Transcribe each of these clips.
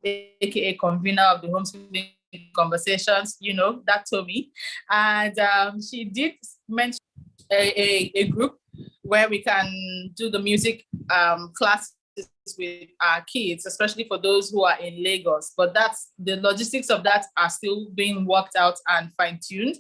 aka convener of the homeschooling conversations, you know, that Tommy. And she did mention a group where we can do the music classes with our kids, especially for those who are in Lagos. But that's the logistics of that are still being worked out and fine-tuned.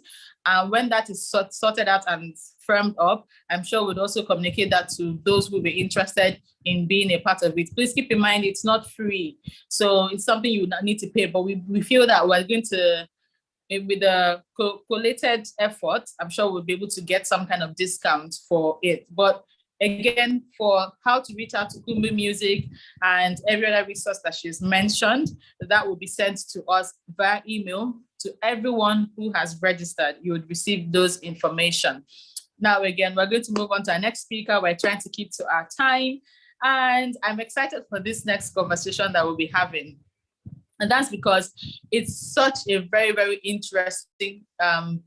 And when that is sorted out and firmed up, I'm sure we'll also communicate that to those who will be interested in being a part of it. Please keep in mind, it's not free. So it's something you need to pay, but we feel that we're going to, with the collated effort, I'm sure we'll be able to get some kind of discount for it. But again, for how to reach out to Kumbi Music and every other resource that she's mentioned, that will be sent to us via email to everyone who has registered. You would receive those information. Now, again, we're going to move on to our next speaker. We're trying to keep to our time. And I'm excited for this next conversation that we'll be having. And that's because it's such a very, very interesting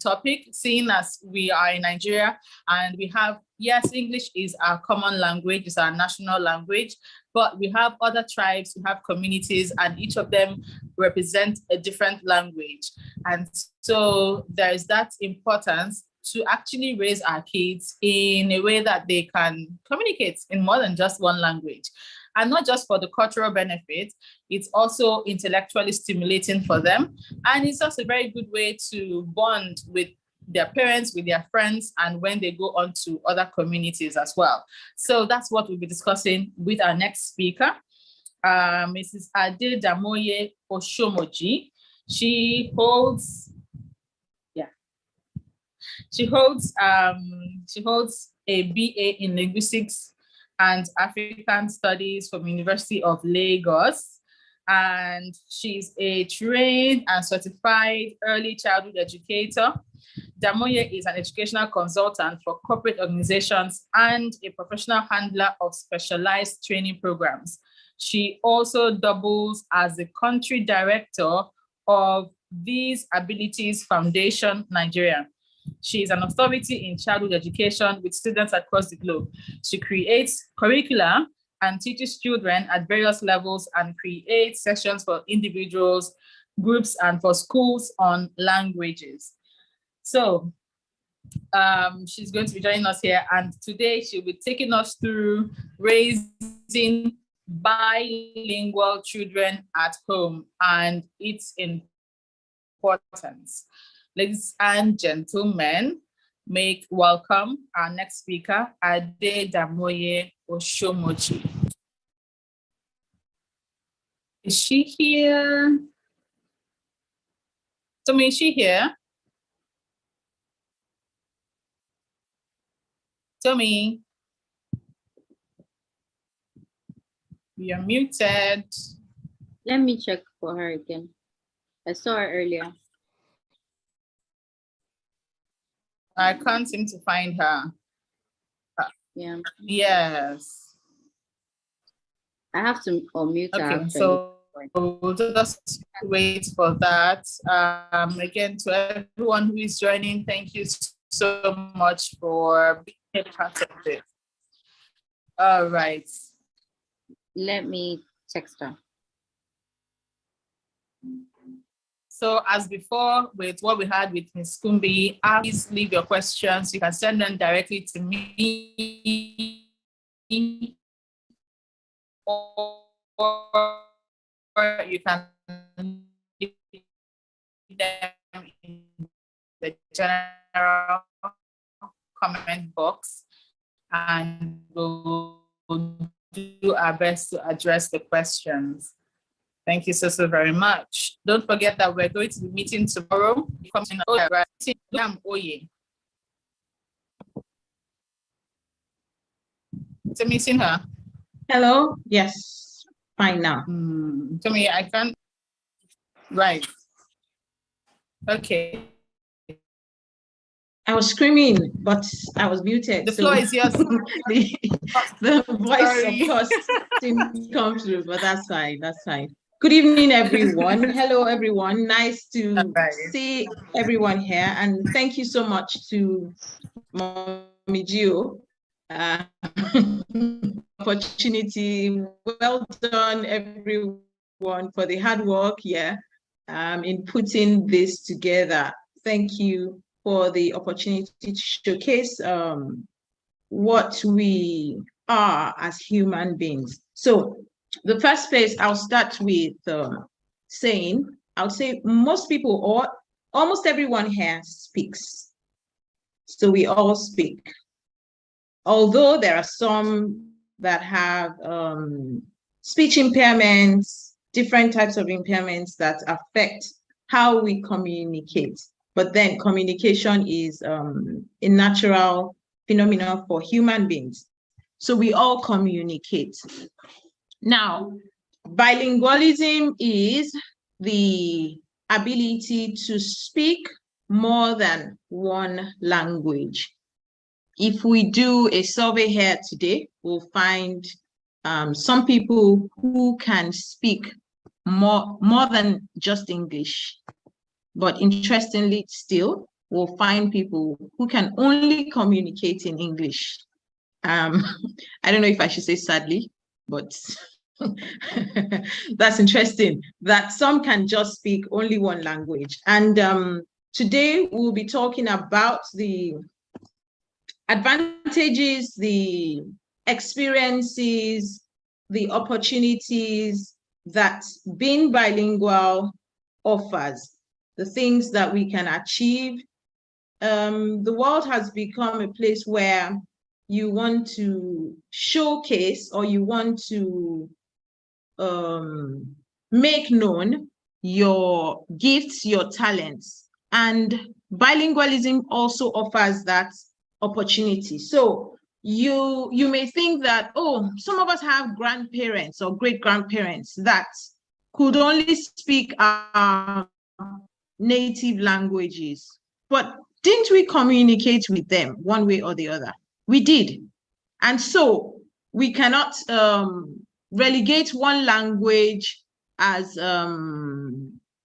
topic, seeing as we are in Nigeria and we have, yes, English is our common language, it's our national language, but we have other tribes, we have communities, and each of them represent a different language. And so there is that importance to actually raise our kids in a way that they can communicate in more than just one language. And not just for the cultural benefit, it's also intellectually stimulating for them. And it's also a very good way to bond with their parents, with their friends, and when they go on to other communities as well. So that's what we'll be discussing with our next speaker, Mrs. Adedamoye Osomoji. She holds a BA in linguistics and African Studies from University of Lagos. And she's a trained and certified early childhood educator. Damoye is an educational consultant for corporate organizations and a professional handler of specialized training programs. She also doubles as the country director of These Abilities Foundation, Nigeria. She is an authority in childhood education with students across the globe. She creates curricula and teaches children at various levels and creates sessions for individuals, groups, and for schools on languages. So she's going to be joining us here, and today she'll be taking us through raising bilingual children at home and its importance. Ladies and gentlemen, make welcome our next speaker, Adedamoye Osomoji. Is she here? Tommy, is she here? Tommy, you're muted. Let me check for her again. I saw her earlier. I can't seem to find her. Yeah. Yes. I have to unmute her. Okay, so we'll just wait for that. Again, to everyone who is joining, thank you so much for being a part of this. All right. Let me text her. So as before, with what we had with Ms. Kumbi, please leave your questions. You can send them directly to me, or you can leave them in the general comment box, and we'll do our best to address the questions. Thank you so very much. Don't forget that we're going to be meeting tomorrow. To meeting her. Hello. Yes. Fine now. To me, I can't. Right. Okay. I was screaming, but I was muted. The floor is yours. the voice, of course, didn't come through, but that's fine. That's fine. Good evening, everyone. Hello, everyone. Nice to see everyone here. And thank you so much to Mommy Gio. Opportunity. Well done, everyone. everyone for the hard work, in putting this together. Thank you for the opportunity to showcase what we are as human beings. So the first place I'll start with saying, I would say most people or almost everyone here speaks. So we all speak. Although there are some that have speech impairments, different types of impairments that affect how we communicate. But then communication is a natural phenomenon for human beings. So we all communicate. Now, bilingualism is the ability to speak more than one language. If we do a survey here today, we'll find some people who can speak more than just English. But interestingly still, we'll find people who can only communicate in English. I don't know if I should say sadly, but that's interesting that some can just speak only one language. And today we'll be talking about the advantages, the experiences, the opportunities that being bilingual offers, the things that we can achieve. The world has become a place where you want to showcase or you want to make known your gifts, your talents. And bilingualism also offers that opportunity. So you may think that, oh, some of us have grandparents or great-grandparents that could only speak our native languages. But didn't we communicate with them one way or the other? We did. And so we cannot relegate one language as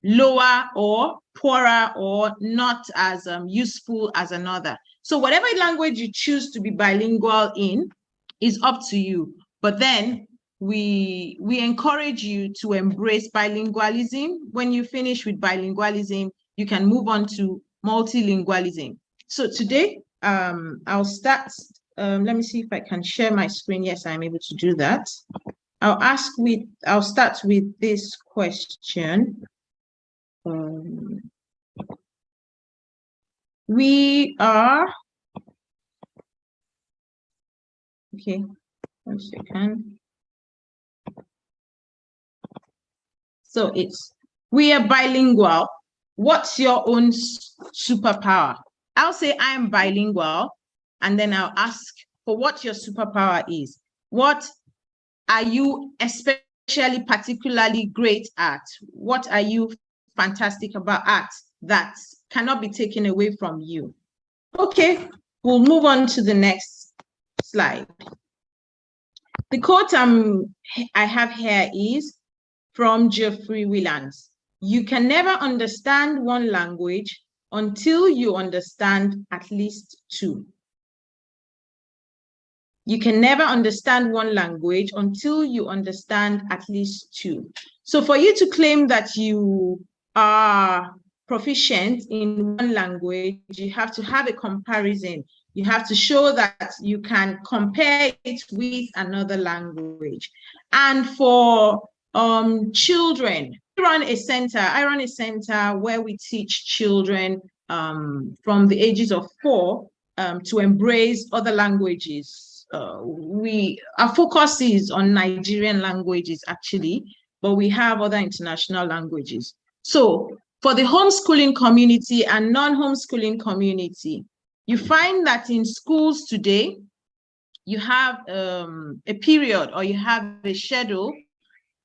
lower or poorer or not as useful as another. So whatever language you choose to be bilingual in is up to you. But then we encourage you to embrace bilingualism. When you finish with bilingualism, you can move on to multilingualism. So today, I'll start. Let me see if I can share my screen. Yes, I'm able to do that. I'll start with this question. We are, okay, 1 second. So we are bilingual. What's your own superpower? I'll say I'm bilingual, and then I'll ask for what your superpower is. What are you especially particularly great at? What are you fantastic about at that cannot be taken away from you? Okay, we'll move on to the next slide. The quote I have here is from Geoffrey Williams. You can never understand one language until you understand at least two. You can never understand one language until you understand at least two. So for you to claim that you are proficient in one language, you have to have a comparison. You have to show that you can compare it with another language. And for children, I run a center where we teach children from the ages of 4 to embrace other languages. Our focus is on Nigerian languages actually, but we have other international languages. So for the homeschooling community and non-homeschooling community, you find that in schools today, you have a period or you have a schedule,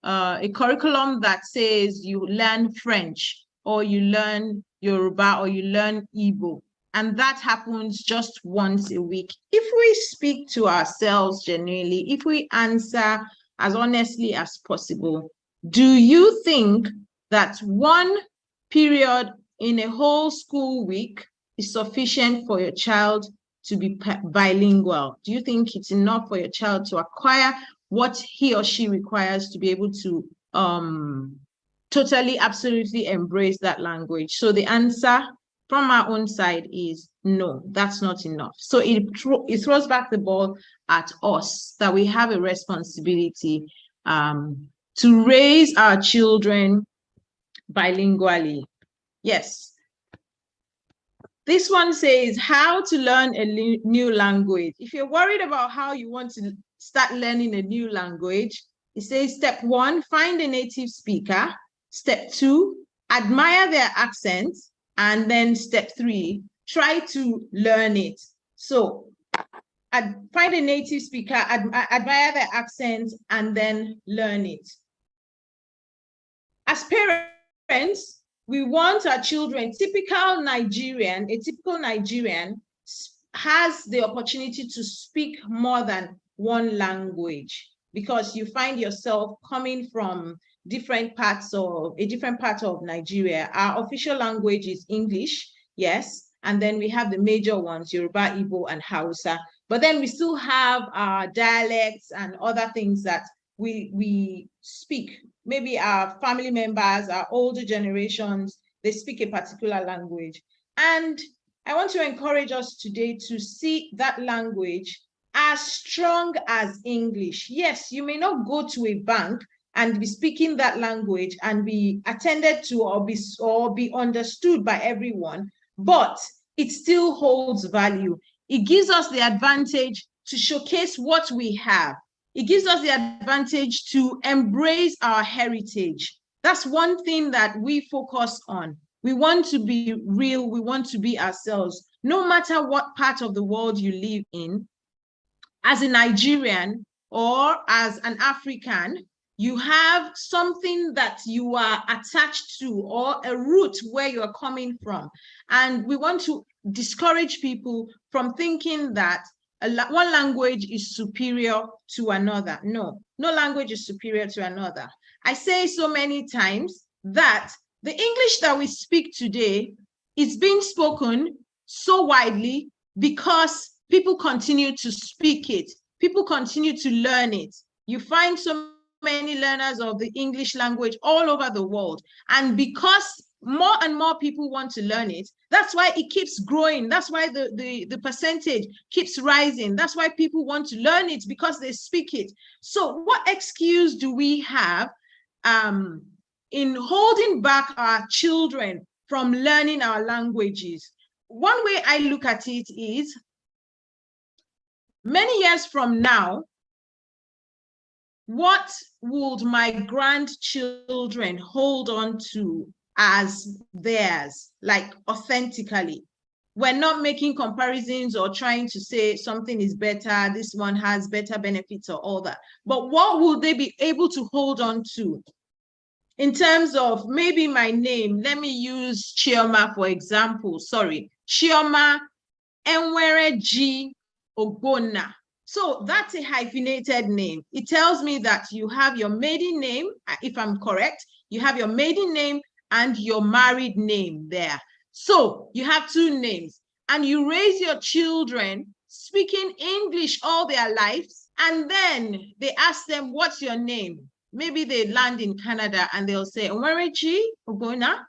a curriculum that says you learn French or you learn Yoruba or you learn Igbo. And that happens just once a week. If we speak to ourselves genuinely, if we answer as honestly as possible, do you think that one period in a whole school week is sufficient for your child to be bilingual? Do you think it's enough for your child to acquire what he or she requires to be able to totally, absolutely embrace that language. So the answer from our own side is no, that's not enough. So it throws back the ball at us that we have a responsibility to raise our children bilingually. Yes. This one says how to learn a new language. If you're worried about how you want to start learning a new language, it says step 1, find a native speaker. Step 2, admire their accent. And then step 3, try to learn it. So find a native speaker, admire their accent, and then learn it. As parents, we want our children, a typical Nigerian has the opportunity to speak more than one language, because you find yourself coming from a different part of Nigeria. Our official language is English, yes, and then we have the major ones, Yoruba, Igbo, and Hausa. But then we still have our dialects and other things that we speak. Maybe our family members, our older generations, they speak a particular language. And I want to encourage us today to see that language as strong as English. Yes, you may not go to a bank and be speaking that language and be attended to or be understood by everyone, but it still holds value. It gives us the advantage to showcase what we have. It gives us the advantage to embrace our heritage. That's one thing that we focus on. We want to be real. We want to be ourselves. No matter what part of the world you live in, as a Nigerian or as an African, you have something that you are attached to or a root where you are coming from. And we want to discourage people from thinking that one language is superior to another. No, no language is superior to another. I say so many times that the English that we speak today is being spoken so widely because people continue to speak it. People continue to learn it. You find so many learners of the English language all over the world. And because more and more people want to learn it, that's why it keeps growing. That's why the percentage keeps rising. That's why people want to learn it, because they speak it. So what excuse do we have in holding back our children from learning our languages? One way I look at it is, many years from now, what would my grandchildren hold on to as theirs, like authentically? We're not making comparisons or trying to say something is better, this one has better benefits or all that. But what will they be able to hold on to? In terms of maybe my name, let me use Chioma, for example. Sorry, Chioma Enwereji Ogbonna. So that's a hyphenated name. It tells me that you have your maiden name, if I'm correct, you have your maiden name and your married name there. So you have two names, and you raise your children speaking English all their lives, and then they ask them, what's your name? Maybe they land in Canada and they'll say, Enwereji Ogbonna.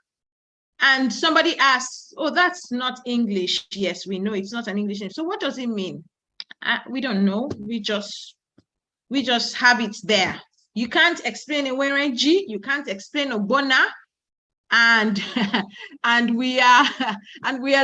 And somebody asks, oh, that's not English. Yes, we know it's not an English name. So what does it mean? We don't know. We just have it there. You can't explain Enwereji, you can't explain Ogbonna, and we are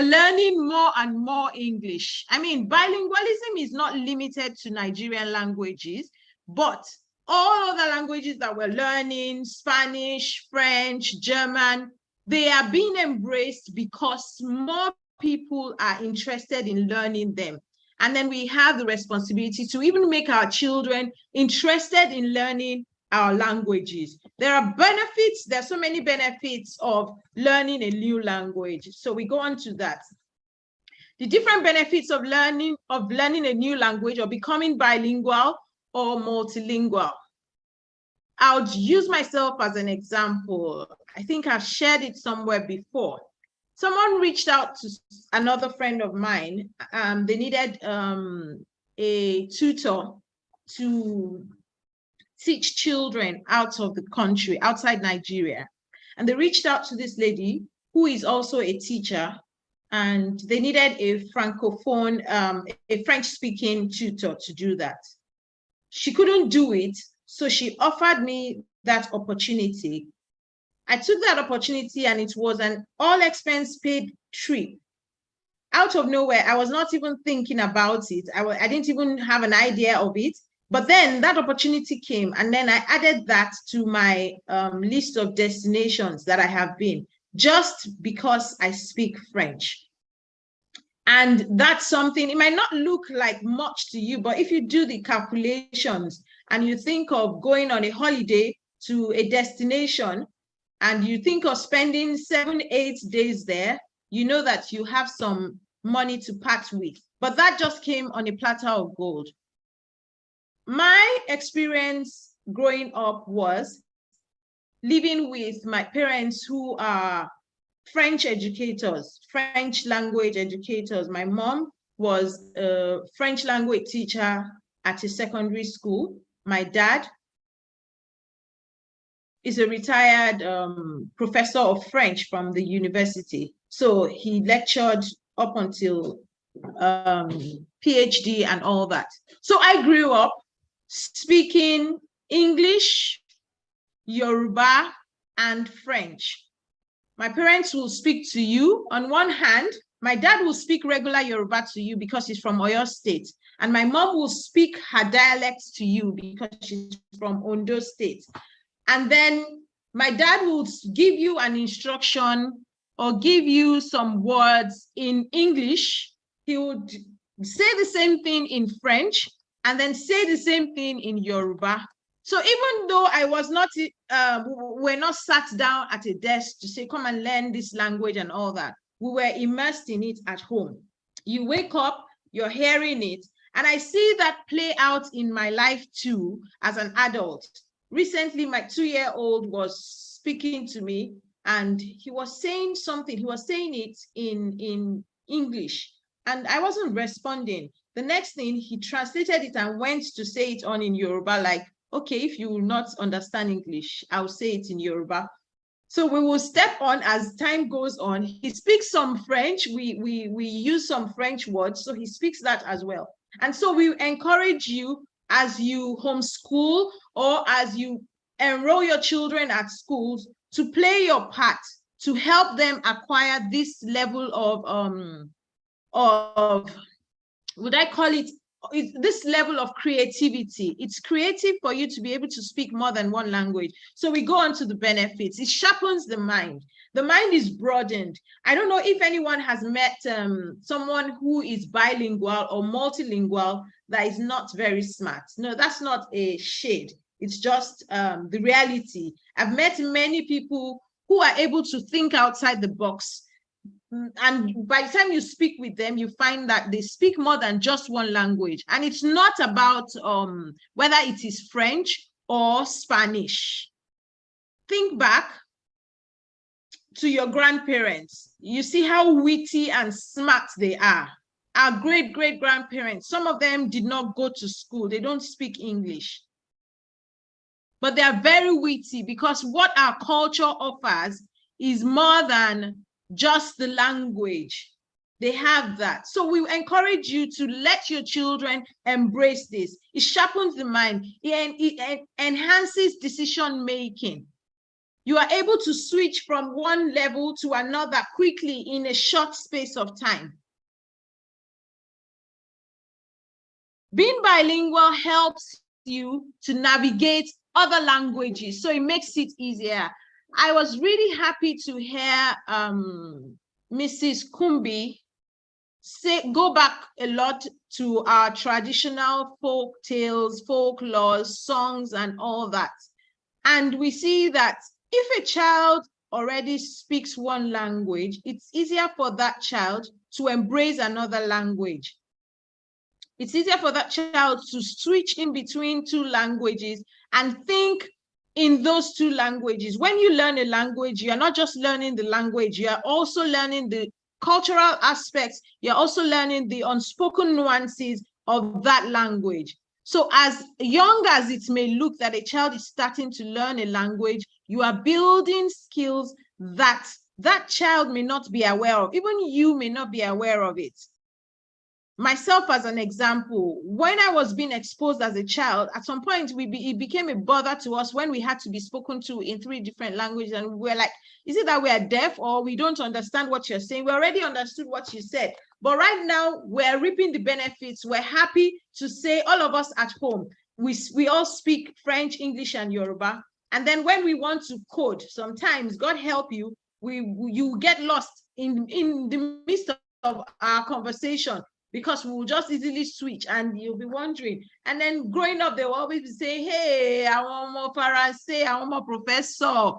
learning more and more English. I mean, bilingualism is not limited to Nigerian languages, but all other languages that we're learning, Spanish, French, German, they are being embraced because more people are interested in learning them. And then we have the responsibility to even make our children interested in learning our languages. There are benefits. There are so many benefits of learning a new language. So we go on to that. The different benefits of learning a new language or becoming bilingual or multilingual. I'll use myself as an example. I think I've shared it somewhere before. Someone reached out to another friend of mine. They needed a tutor to teach children out of the country, outside Nigeria. And they reached out to this lady who is also a teacher, and they needed a francophone, a French-speaking tutor to do that. She couldn't do it, so she offered me that opportunity. I took that opportunity, and it was an all-expense-paid trip. Out of nowhere, I was not even thinking about it. I didn't even have an idea of it. But then that opportunity came, and then I added that to my list of destinations that I have been, just because I speak French. And that's something, it might not look like much to you, but if you do the calculations and you think of going on a holiday to a destination and you think of spending 7-8 days there, you know that you have some money to part with. But that just came on a platter of gold. My experience growing up was living with my parents who are French educators, French language educators. My mom was a French language teacher at a secondary school. My dad is a retired professor of French from the university. So he lectured up until PhD and all that. So I grew up speaking English, Yoruba, and French. My parents will speak to you. On one hand, my dad will speak regular Yoruba to you because he's from Oyo State. And my mom will speak her dialect to you because she's from Ondo State. And then my dad will give you an instruction or give you some words in English. He would say the same thing in French and then say the same thing in Yoruba. So even though I was not, we're not sat down at a desk to say, come and learn this language and all that. We were immersed in it at home. You wake up, you're hearing it. And I see that play out in my life too, as an adult. Recently, my 2-year-old was speaking to me and he was saying something. He was saying it in English and I wasn't responding. The next thing, he translated it and went to say it on in Yoruba, like, okay, if you will not understand English, I'll say it in Yoruba. So we will step on as time goes on. He speaks some French. We use some French words, so he speaks that as well. And so we encourage you as you homeschool or as you enroll your children at schools to play your part to help them acquire this level of would I call it, this level of creativity. It's creative for you to be able to speak more than one language. So we go on to the benefits. It sharpens the mind. The mind is broadened. I don't know if anyone has met someone who is bilingual or multilingual that is not very smart. No, that's not a shade. It's just the reality. I've met many people who are able to think outside the box. And by the time you speak with them, you find that they speak more than just one language. And it's not about whether it is French or Spanish. Think back to your grandparents. You see how witty and smart they are. Our great-great-grandparents, some of them did not go to school. They don't speak English. But they are very witty because what our culture offers is more than just the language. They have that. So we encourage you to let your children embrace this. It sharpens the mind. It enhances decision making. You are able to switch from one level to another quickly in a short space of time. Being bilingual helps you to navigate other languages, so it makes it easier. I was really happy to hear Mrs. Kumbi go back a lot to our traditional folk tales, folklore, songs, and all that. And we see that if a child already speaks one language, it's easier for that child to embrace another language. It's easier for that child to switch in between two languages and think in those two languages. When you learn a language, you're not just learning the language, you're also learning the cultural aspects, you're also learning the unspoken nuances of that language. So as young as it may look that a child is starting to learn a language, you are building skills that that child may not be aware of. Even you may not be aware of it. Myself as an example, when I was being exposed as a child, at some point it became a bother to us when we had to be spoken to in 3 different languages, and we were like, is it that we are deaf or we don't understand what you're saying? We already understood what you said, but right now we're reaping the benefits. We're happy to say, all of us at home, we all speak French, English, and Yoruba. And then when we want to code, sometimes, God help you, you get lost in the midst of our conversation, because we will just easily switch and you'll be wondering. And then growing up, they will always be saying, hey, I want more Faransé, I want more professor.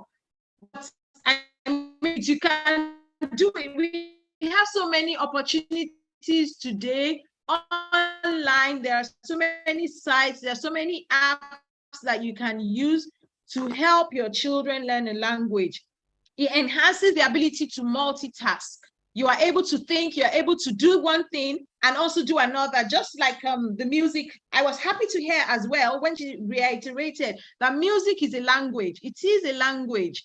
But I mean, you can do it. We have so many opportunities today online. There are so many sites, there are so many apps that you can use to help your children learn a language. It enhances the ability to multitask. You are able to think, you're able to do one thing and also do another, just like the music. I was happy to hear as well when she reiterated that music is a language. It is a language.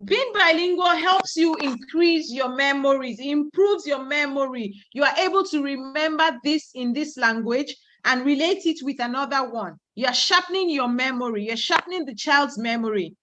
Being bilingual helps you increase your memories, improves your memory. You are able to remember this in this language and relate it with another one. You are sharpening your memory. You're sharpening the child's memory.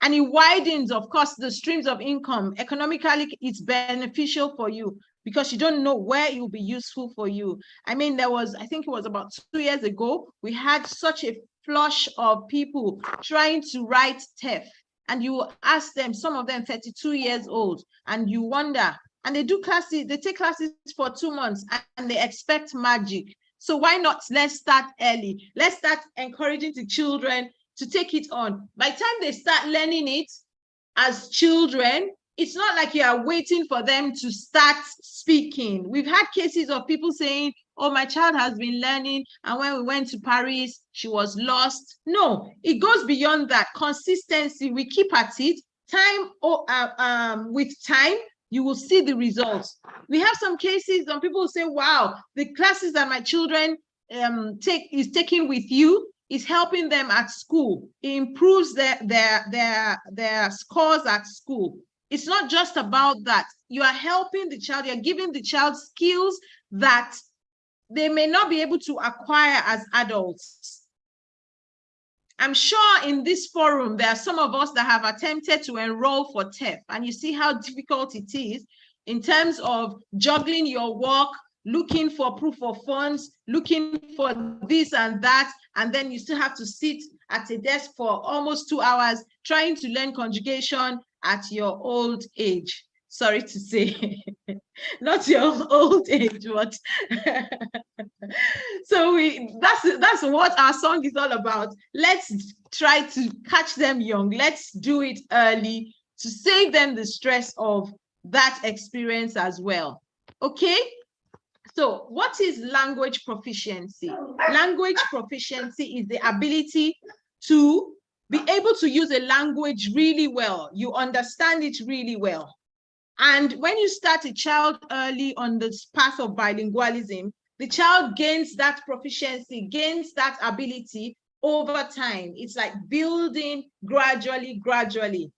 And it widens, of course, the streams of income. Economically, it's beneficial for you because you don't know where it will be useful for you. I mean, I think it was about 2 years ago, we had such a flush of people trying to write TEF. And you ask them, some of them 32 years old, and you wonder, and they do classes, they take classes for 2 months and they expect magic. So why not? Let's start early. Let's start encouraging the children to take it on. By the time they start learning it as children, it's not like you are waiting for them to start speaking. We've had cases of people saying, oh, my child has been learning, and when we went to Paris, she was lost. No, it goes beyond that. Consistency, we keep at it. With time, you will see the results. We have some cases, some people say, wow, the classes that my children taking with you is helping them at school. It improves their scores at school. It's not just about that. You are helping the child, you're giving the child skills that they may not be able to acquire as adults. I'm sure in this forum, there are some of us that have attempted to enroll for TEF, and you see how difficult it is in terms of juggling your work, looking for proof of funds, looking for this and that, and then you still have to sit at a desk for almost 2 hours trying to learn conjugation at your old age. Sorry to say, not your old age, but so that's what our song is all about. Let's try to catch them young. Let's do it early to save them the stress of that experience as well. Okay. So what is language proficiency? Language proficiency is the ability to be able to use a language really well. You understand it really well. And when you start a child early on this path of bilingualism, the child gains that proficiency, gains that ability over time. It's like building gradually.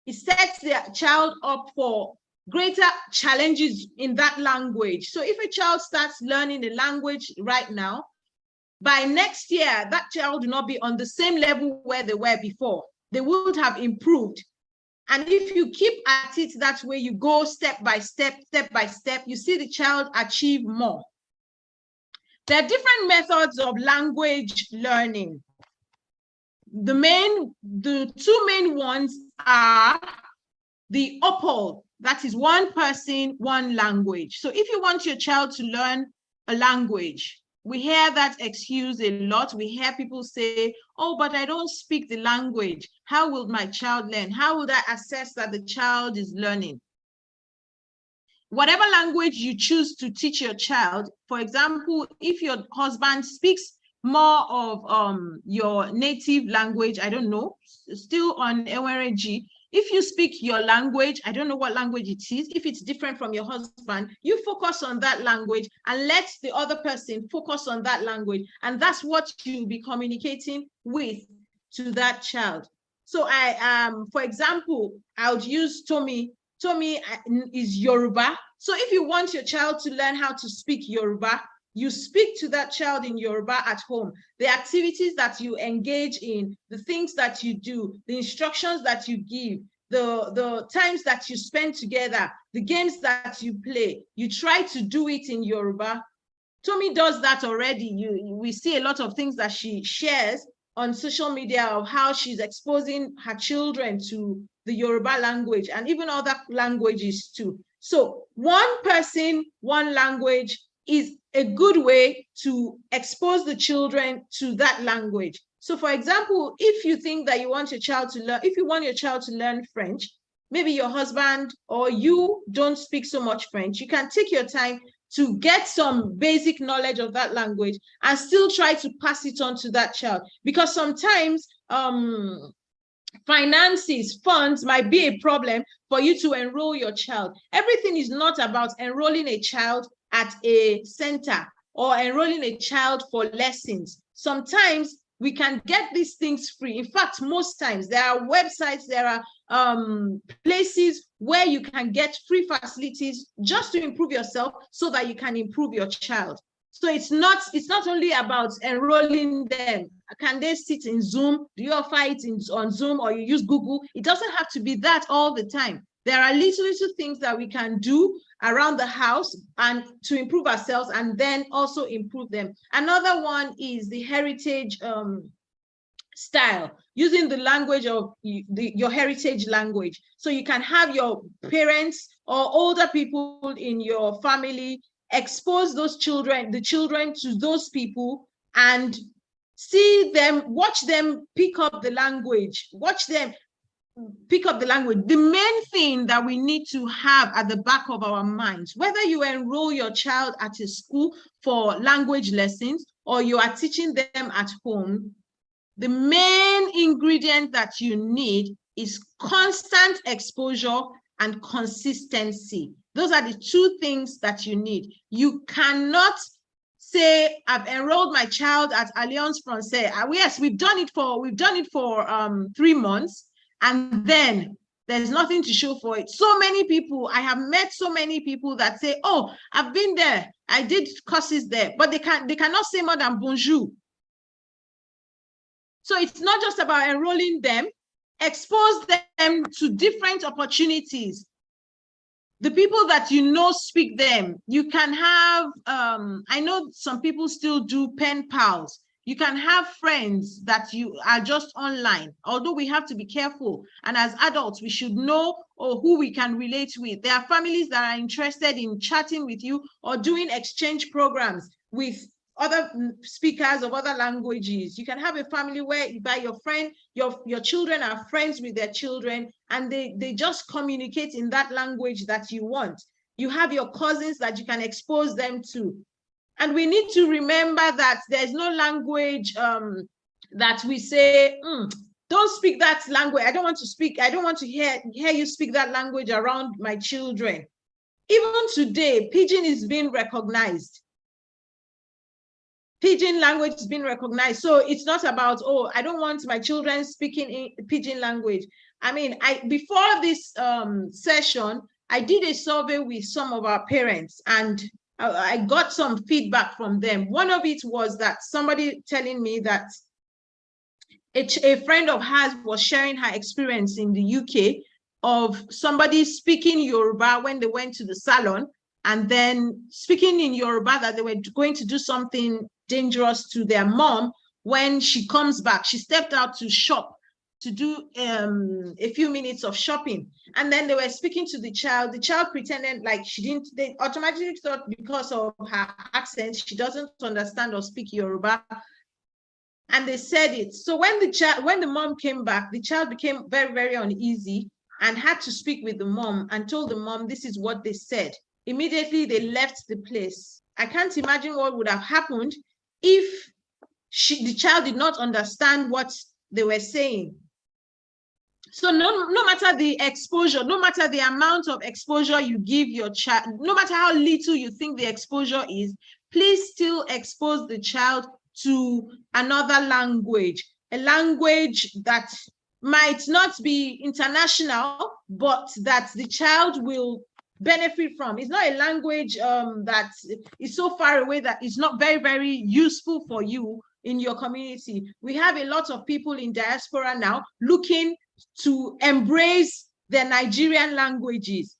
It sets the child up for greater challenges in that language. So if a child starts learning the language right now, by next year, that child will not be on the same level where they were before. They would have improved. And if you keep at it that way, you go step by step, you see the child achieve more. There are different methods of language learning. The 2 main ones are the OPOL, that is one person, one language. So if you want your child to learn a language, we hear that excuse a lot. We hear people say, oh, but I don't speak the language. How will my child learn? How will I assess that the child is learning? Whatever language you choose to teach your child, for example, if your husband speaks more of your native language, I don't know, still on Ewereji, If you speak your language, I don't know what language it is, if it's different from your husband, you focus on that language and let the other person focus on that language. And that's what you'll be communicating with to that child. So for example, I would use Tommy. Tommy is Yoruba. So if you want your child to learn how to speak Yoruba, you speak to that child in Yoruba at home. The activities that you engage in, the things that you do, the instructions that you give, the times that you spend together, the games that you play, you try to do it in Yoruba. Tommy does that already. We see a lot of things that she shares on social media of how she's exposing her children to the Yoruba language and even other languages too. So one person, one language is a good way to expose the children to that language. So for example, if you think that you want your child to learn, if you want your child to learn French, maybe your husband or you don't speak so much French, you can take your time to get some basic knowledge of that language and still try to pass it on to that child. Because sometimes finances, funds might be a problem for you to enroll your child. Everything is not about enrolling a child at a center or enrolling a child for lessons. Sometimes we can get these things free. In fact, most times there are websites, there are places where you can get free facilities just to improve yourself so that you can improve your child. So it's not only about enrolling them. Can they sit in Zoom? Do you offer it on Zoom or you use Google? It doesn't have to be that all the time. There are little things that we can do around the house and to improve ourselves and then also improve them. Another one is the heritage style, using the language of your heritage language. So you can have your parents or older people in your family expose those children, the children to those people and see them, watch them pick up the language, watch them pick up the language. The main thing that we need to have at the back of our minds, whether you enroll your child at a school for language lessons or you are teaching them at home, the main ingredient that you need is constant exposure and consistency. Those are the two things that you need. You cannot say, I've enrolled my child at Alliance Française. Yes, we've done it for 3 months, and then there's nothing to show for it. So many people, I have met so many people that say, oh, I've been there, I did courses there, but they cannot say more than bonjour. So it's not just about enrolling them, expose them to different opportunities. The people that you know speak them. You can have, I know some people still do pen pals. You can have friends that you are just online, although we have to be careful. And as adults, we should know who we can relate with. There are families that are interested in chatting with you or doing exchange programs with other speakers of other languages. You can have a family where your children are friends with their children and they just communicate in that language that you want. You have your cousins that you can expose them to. And we need to remember that there's no language that we say, don't speak that language. I don't want to hear you speak that language around my children. Even today, Pidgin is being recognized. Pidgin language is being recognized. So it's not about, oh, I don't want my children speaking in Pidgin language. I mean, before this session, I did a survey with some of our parents and I got some feedback from them. One of it was that somebody telling me that a friend of hers was sharing her experience in the UK of somebody speaking Yoruba when they went to the salon and then speaking in Yoruba that they were going to do something dangerous to their mom. When she comes back, she stepped out to shop to do a few minutes of shopping. And then they were speaking to the child. The child pretended like they automatically thought because of her accent, she doesn't understand or speak Yoruba. And they said it. So when the mom came back, the child became very, very uneasy and had to speak with the mom and told the mom, this is what they said. Immediately they left the place. I can't imagine what would have happened if the child did not understand what they were saying. So no matter the exposure, no matter the amount of exposure you give your child, no matter how little you think the exposure is, please still expose the child to another language, a language that might not be international, but that the child will benefit from. It's not a language that is so far away that it's not very, very useful for you in your community. We have a lot of people in diaspora now looking to embrace the Nigerian languages.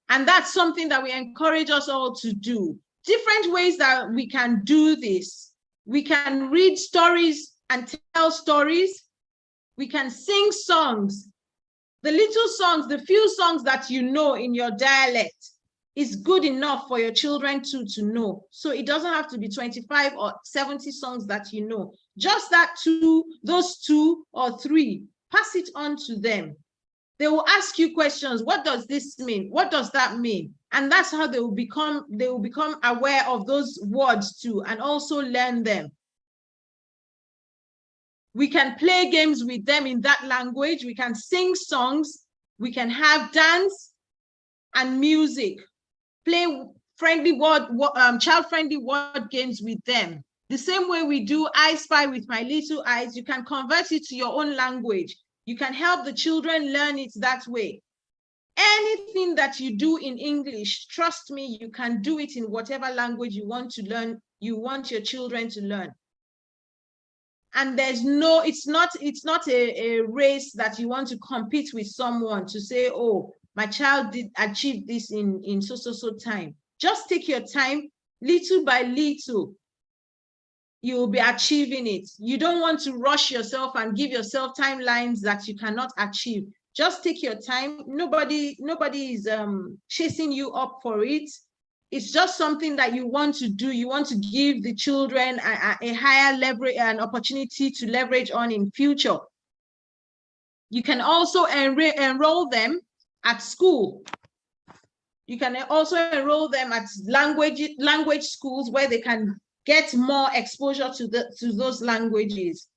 And that's something that we encourage us all to do. Different ways that we can do this. We can read stories and tell stories. We can sing songs. The little songs, the few songs that you know in your dialect is good enough for your children to know. So it doesn't have to be 25 or 70 songs that you know. Just that those 2 or 3, pass it on to them. They will ask you questions. What does this mean? What does that mean? And that's how they will become aware of those words too, and also learn them. We can play games with them in that language. We can sing songs. We can have dance and music. Play child-friendly word games with them. The same way we do I Spy with my little eyes, you can convert it to your own language. You can help the children learn it that way. Anything that you do in English, trust me, you can do it in whatever language you want to learn, you want your children to learn. And there's no, it's not a race that you want to compete with someone to say, oh, my child did achieve this in so time. Just take your time, little by little, you will be achieving it. You don't want to rush yourself and give yourself timelines that you cannot achieve. Just take your time. Nobody is chasing you up for it. It's just something that you want to do. You want to give the children a higher leverage, an opportunity to leverage on in future. You can also enroll them at school. You can also enroll them at language schools where they can get more exposure to those languages.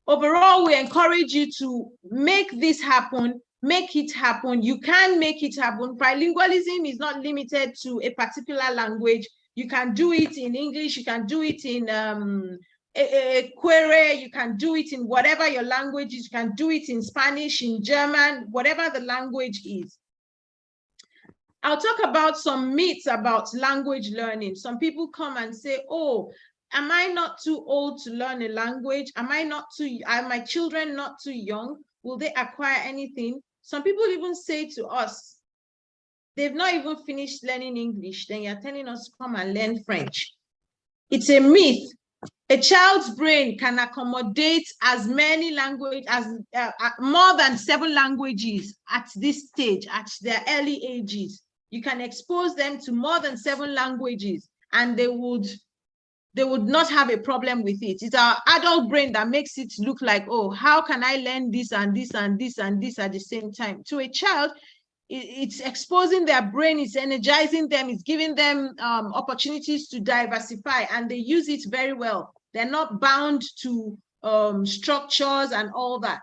Overall, we encourage you to make this happen, make it happen. You can make it happen. Bilingualism is not limited to a particular language. You can do it in English, you can do it in Quere, you can do it in whatever your language is, you can do it in Spanish, in German, whatever the language is. I'll talk about some myths about language learning. Some people come and say, oh, am I not too old to learn a language? Are my children not too young? Will they acquire anything? Some people even say to us, they've not even finished learning English, then you're telling us to come and learn French. It's a myth. A child's brain can accommodate as many languages, more than 7 languages at this stage, at their early ages. You can expose them to more than 7 languages and they would not have a problem with it. It's our adult brain that makes it look like, oh, how can I learn this and this and this and this at the same time? To a child, it's exposing their brain, it's energizing them, it's giving them opportunities to diversify, and they use it very well. They're not bound to structures and all that.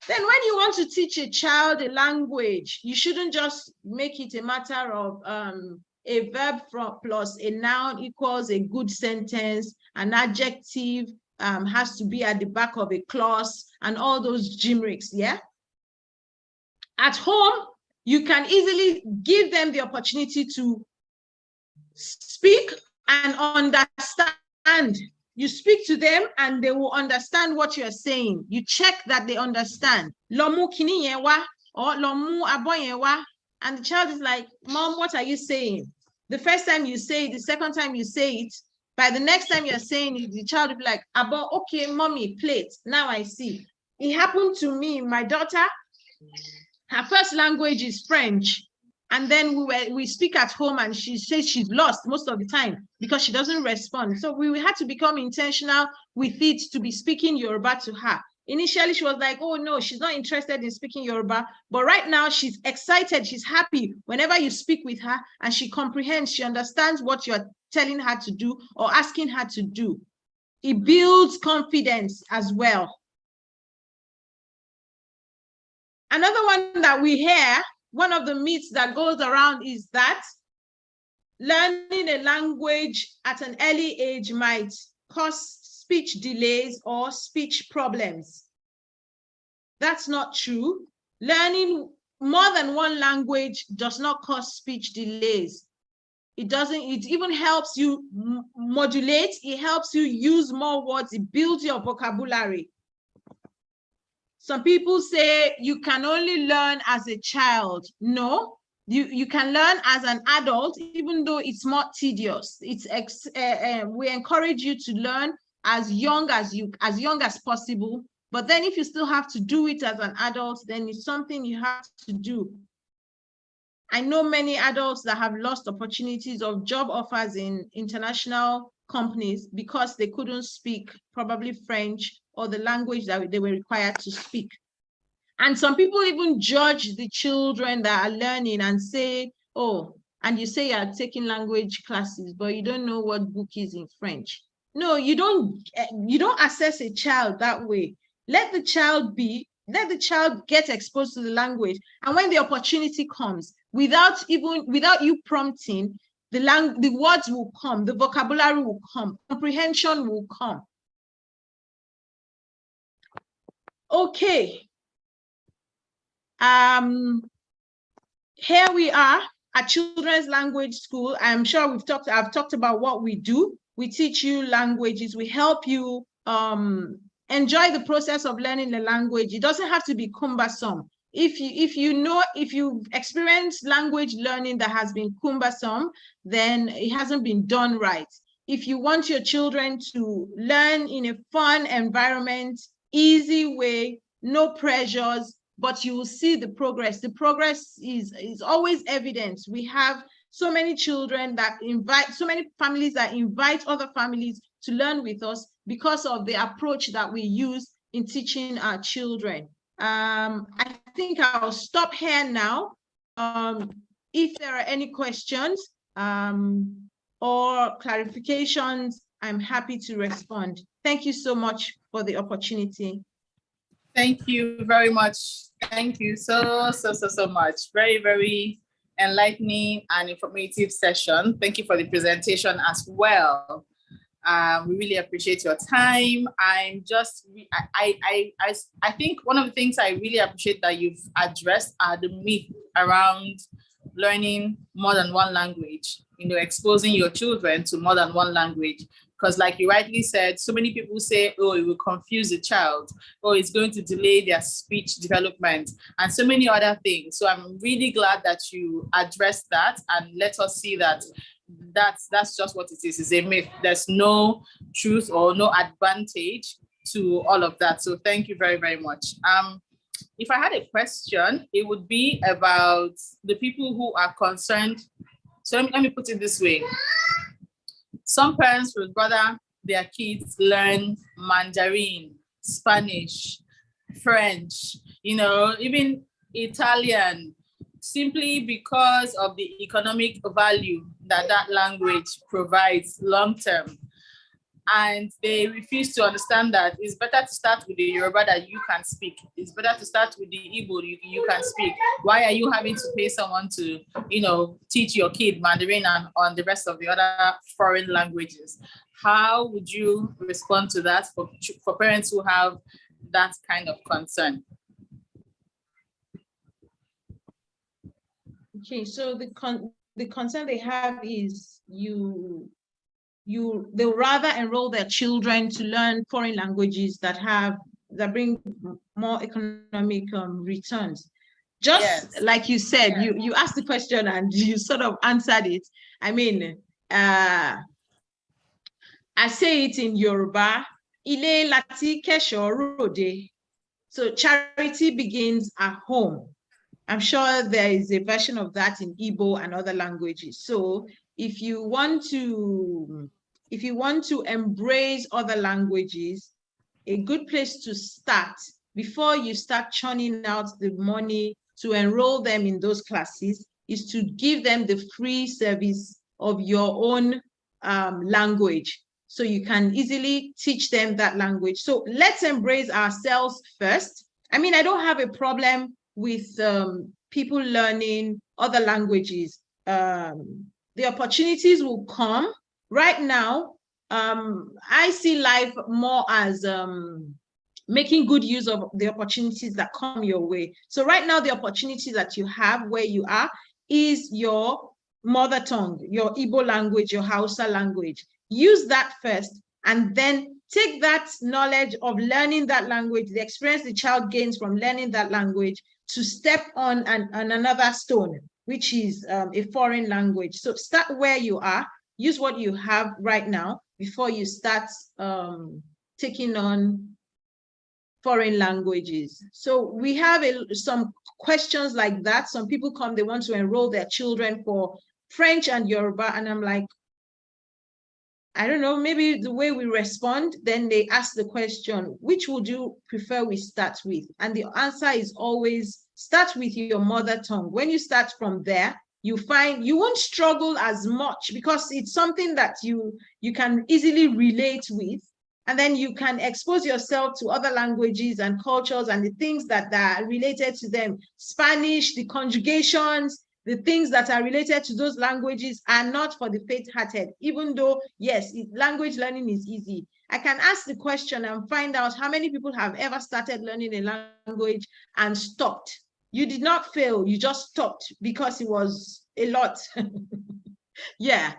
Then when you want to teach a child a language, you shouldn't just make it a matter of a verb plus a noun equals a good sentence, an adjective has to be at the back of a clause, and all those gimmicks, yeah? At home, you can easily give them the opportunity to speak and understand. You speak to them and they will understand what you're saying. You check that they understand. Lomu kini yewa or lomu abo yewa. And the child is like, Mom, what are you saying? The first time you say it, the second time you say it, by the next time you're saying it, the child will be like, Abo, okay, mommy, plate. Now I see. It happened to me, my daughter, her first language is French. And then we speak at home and she says she's lost most of the time because she doesn't respond. So we had to become intentional with it to be speaking Yoruba to her. Initially, she was like, oh no, she's not interested in speaking Yoruba. But right now she's excited, she's happy whenever you speak with her and she comprehends, she understands what you're telling her to do or asking her to do. It builds confidence as well. Another one that we hear, one of the myths that goes around is that learning a language at an early age might cause speech delays or speech problems. That's not true. Learning more than one language does not cause speech delays. It doesn't, it even helps you modulate, it helps you use more words, it builds your vocabulary. Some people say you can only learn as a child. No, you can learn as an adult, even though it's more tedious. We encourage you to learn as young as possible. But then if you still have to do it as an adult, then it's something you have to do. I know many adults that have lost opportunities of job offers in international companies because they couldn't speak probably French or the language that they were required to speak. And some people even judge the children that are learning and say, oh, and you say you're taking language classes, but you don't know what book is in French. No, you don't assess a child that way. Let the child get exposed to the language. And when the opportunity comes, without you prompting, the words will come, the vocabulary will come, comprehension will come. Okay. Here we are at Children's Language School. I'm sure I've talked about what we do. We teach you languages. We help you enjoy the process of learning the language. It doesn't have to be cumbersome. If you've experienced language learning that has been cumbersome, then it hasn't been done right. If you want your children to learn in a fun environment, easy way, no pressures, but you will see the progress. The progress is always evident. We have so many children that so many families that invite other families to learn with us because of the approach that we use in teaching our children. I think I'll stop here now. If there are any questions or clarifications, I'm happy to respond. Thank you so much for the opportunity. Thank you very much. Thank you so much. Very, very enlightening and informative session. Thank you for the presentation as well. We really appreciate your time. I think one of the things I really appreciate that you've addressed are the myth around learning more than one language, exposing your children to more than one language. Because like you rightly said, so many people say, oh, it will confuse the child, or it's going to delay their speech development, and so many other things. So I'm really glad that you addressed that and let us see that that's just what it is. It's a myth. There's no truth or no advantage to all of that. So thank you very, very much. If I had a question, it would be about the people who are concerned. So let me put it this way. Some parents would rather their kids learn Mandarin, Spanish, French, even Italian, simply because of the economic value that language provides long term. And they refuse to understand that it's better to start with the Yoruba that you can speak. It's better to start with the Igbo you can speak. Why are you having to pay someone to, teach your kid Mandarin and on the rest of the other foreign languages? How would you respond to that for parents who have that kind of concern? Okay, so the concern they have is they'll rather enroll their children to learn foreign languages that bring more economic returns. Just yes. Like you said, yeah. you asked the question and you sort of answered it. I mean, I say it in Yoruba, Ile lati kesho rode. So charity begins at home. I'm sure there is a version of that in Igbo and other languages. So if you want to embrace other languages, a good place to start before you start churning out the money to enroll them in those classes is to give them the free service of your own language. so you can easily teach them that language. So let's embrace ourselves first. I mean, I don't have a problem with people learning other languages. The opportunities will come. Right now, I see life more as making good use of the opportunities that come your way. So right now, the opportunity that you have where you are is your mother tongue, your Igbo language, your Hausa language. Use that first, and then take that knowledge of learning that language, the experience the child gains from learning that language, to step on another stone, which is a foreign language. So start where you are, use what you have right now before you start taking on foreign languages. So we have some questions like that. Some people come, they want to enroll their children for French and Yoruba, and I'm like, I don't know, maybe the way we respond, then they ask the question, which would you prefer we start with? And the answer is always start with your mother tongue. When you start from there, you find you won't struggle as much because it's something that you can easily relate with. And then you can expose yourself to other languages and cultures and the things that are related to them. Spanish, the conjugations, the things that are related to those languages are not for the faint-hearted, even though, yes, language learning is easy. I can ask the question and find out how many people have ever started learning a language and stopped. You did not fail, you just stopped because it was a lot. Yeah.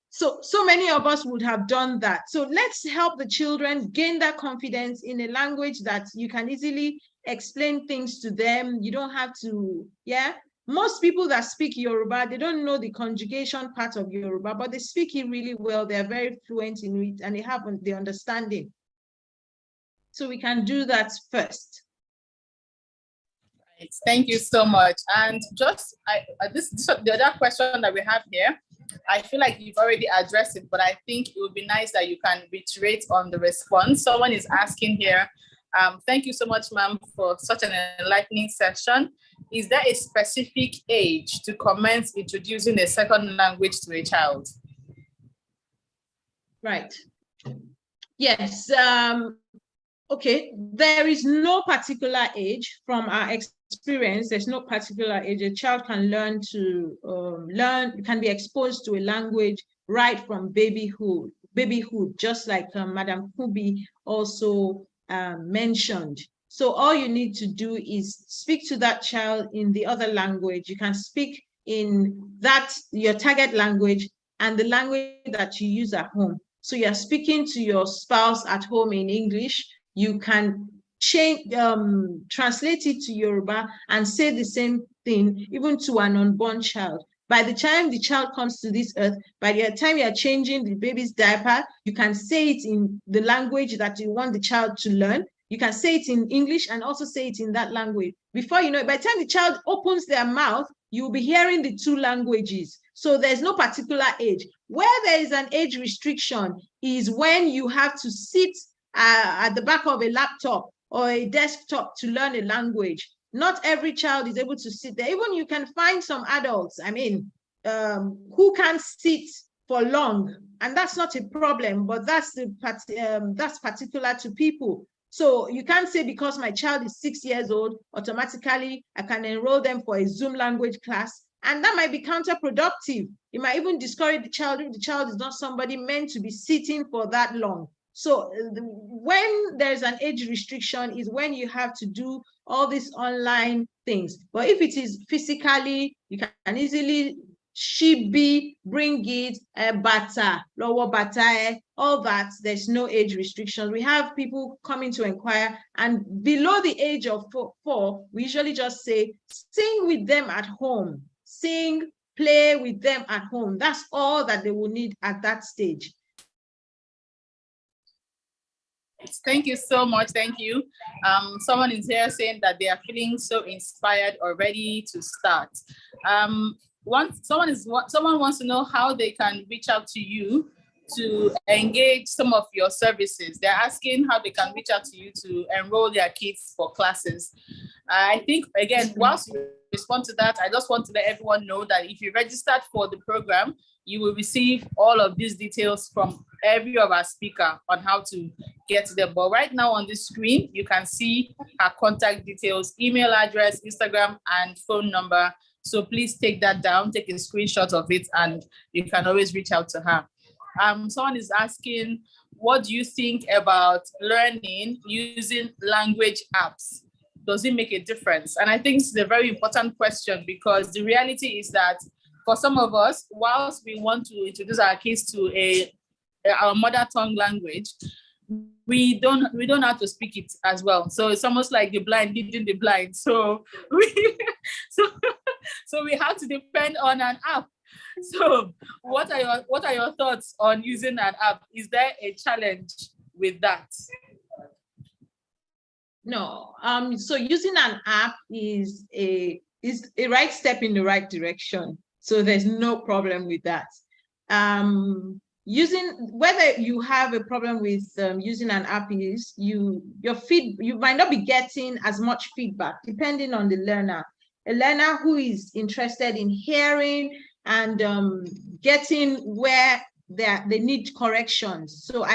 So many of us would have done that. So let's help the children gain that confidence in a language that you can easily explain things to them. You don't have to, yeah. Most people that speak Yoruba, they don't know the conjugation part of Yoruba, but they speak it really well. They're very fluent in it and they have the understanding. So we can do that first. Right. Thank you so much. And just the other question that we have here, I feel like you've already addressed it, but I think it would be nice that you can reiterate on the response. Someone is asking here, thank you so much, ma'am, for such an enlightening session. Is there a specific age to commence introducing a second language to a child? Right. Yes. Okay. There is no particular age from our experience. There's no particular age. A child can learn can be exposed to a language right from babyhood, just like Madam Kubi also mentioned. So all you need to do is speak to that child in the other language. You can speak in your target language and the language that you use at home. So you're speaking to your spouse at home in English. You can translate it to Yoruba and say the same thing even to an unborn child. By the time the child comes to this earth, by the time you're changing the baby's diaper, you can say it in the language that you want the child to learn. You can say it in English and also say it in that language. Before you know it, by the time the child opens their mouth, you'll be hearing the two languages. So there's no particular age. Where there is an age restriction is when you have to sit at the back of a laptop or a desktop to learn a language. Not every child is able to sit there. Even you can find some adults, I mean, who can't sit for long, and that's not a problem, but that's particular to people. So you can't say because my child is 6 years old, automatically I can enroll them for a Zoom language class, and that might be counterproductive. It might even discourage the child if the child is not somebody meant to be sitting for that long. So when there's an age restriction is when you have to do all these online things. But if it is physically, you can easily shibi, bring it, bata, lower bata, all that. There's no age restriction. We have people coming to inquire, and below the age of 4, we usually just say, sing with them at home. Sing, play with them at home. That's all that they will need at that stage. Thank you so much. Thank you. Someone is here saying that they are feeling so inspired already to start. Someone wants to know how they can reach out to you to engage some of your services. They're asking how they can reach out to you to enroll their kids for classes. I think, again, whilst you respond to that, I just want to let everyone know that if you registered for the program, you will receive all of these details from every of our speaker on how to get to them. But right now on the screen, you can see her contact details, email address, Instagram, and phone number. So please take that down, take a screenshot of it, and you can always reach out to her. Someone is asking, what do you think about learning using language apps? Does it make a difference? And I think it's a very important question, because the reality is that for some of us, whilst we want to introduce our kids to our mother tongue language, we don't know how to speak it as well. So it's almost like the blind leading the blind. So we have to depend on an app. So what are your thoughts on using an app? Is there a challenge with that? No. So using an app is a right step in the right direction. So there's no problem with that. Whether you have a problem with using an app is you might not be getting as much feedback depending on the learner. A learner who is interested in hearing and getting where they need corrections. So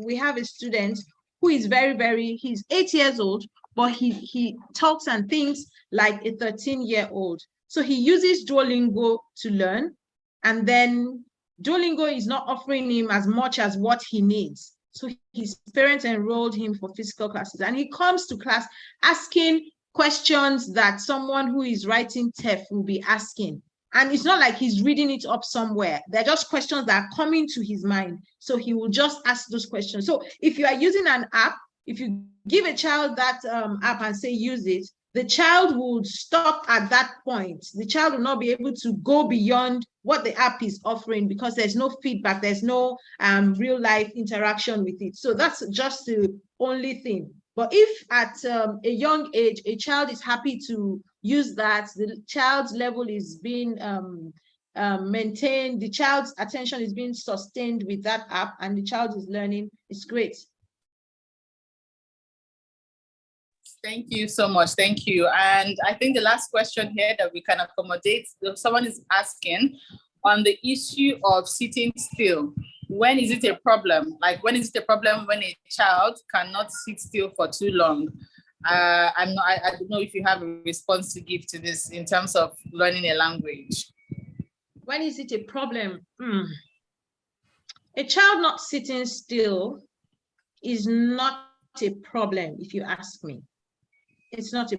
we have a student who is he's 8 years old, but he talks and thinks like a 13-year-old. So he uses Duolingo to learn, and then Duolingo is not offering him as much as what he needs. So his parents enrolled him for physical classes, and he comes to class asking questions that someone who is writing TEF will be asking. And it's not like he's reading it up somewhere. They're just questions that are coming to his mind. So he will just ask those questions. So if you are using an app, if you give a child that app and say, use it, the child will stop at that point. The child will not be able to go beyond what the app is offering, because there's no feedback, there's no real life interaction with it. So that's just the only thing. But if at a young age, a child is happy to use that, the child's level is being maintained, the child's attention is being sustained with that app, and the child is learning, it's great. Thank you so much. Thank you. And I think the last question here that we can accommodate, someone is asking on the issue of sitting still. When is it a problem? Like, when is it a problem when a child cannot sit still for too long? I don't know if you have a response to give to this in terms of learning a language. When is it a problem? A child not sitting still is not a problem, if you ask me. It's not a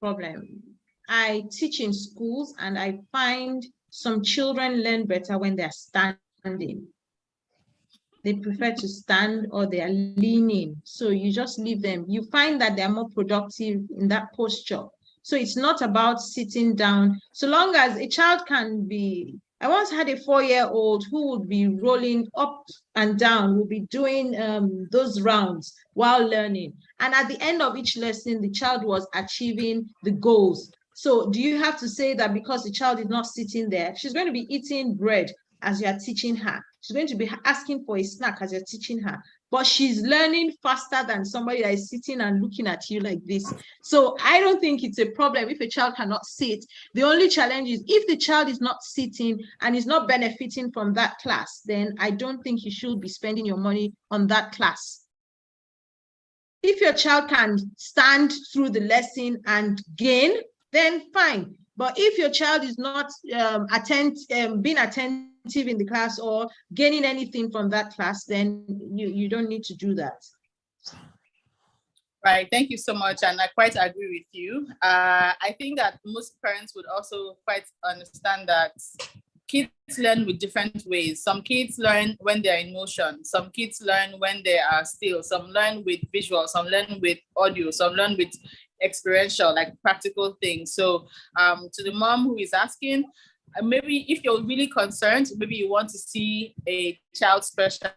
problem. I teach in schools, and I find some children learn better when they're standing. They prefer to stand, or they are leaning. So you just leave them. You find that they're more productive in that posture. So it's not about sitting down. So long as a child can be, I once had a 4-year-old who would be rolling up and down, would be doing those rounds while learning. And at the end of each lesson, the child was achieving the goals. So do you have to say that because the child is not sitting there, she's going to be eating bread as you are teaching her? She's going to be asking for a snack as you're teaching her, but she's learning faster than somebody that is sitting and looking at you like this. So I don't think it's a problem if a child cannot sit. The only challenge is if the child is not sitting and is not benefiting from that class, then I don't think you should be spending your money on that class. If your child can stand through the lesson and gain, then fine. But if your child is not being attentive in the class or gaining anything from that class, then you don't need to do that. Right, thank you so much, and I quite agree with you. I think that most parents would also quite understand that kids learn with different ways. Some kids learn when they're in motion, some kids learn when they are still, some learn with visual, some learn with audio, some learn with experiential, like practical things. So to the mom who is asking, maybe if you're really concerned, maybe you want to see a child specialist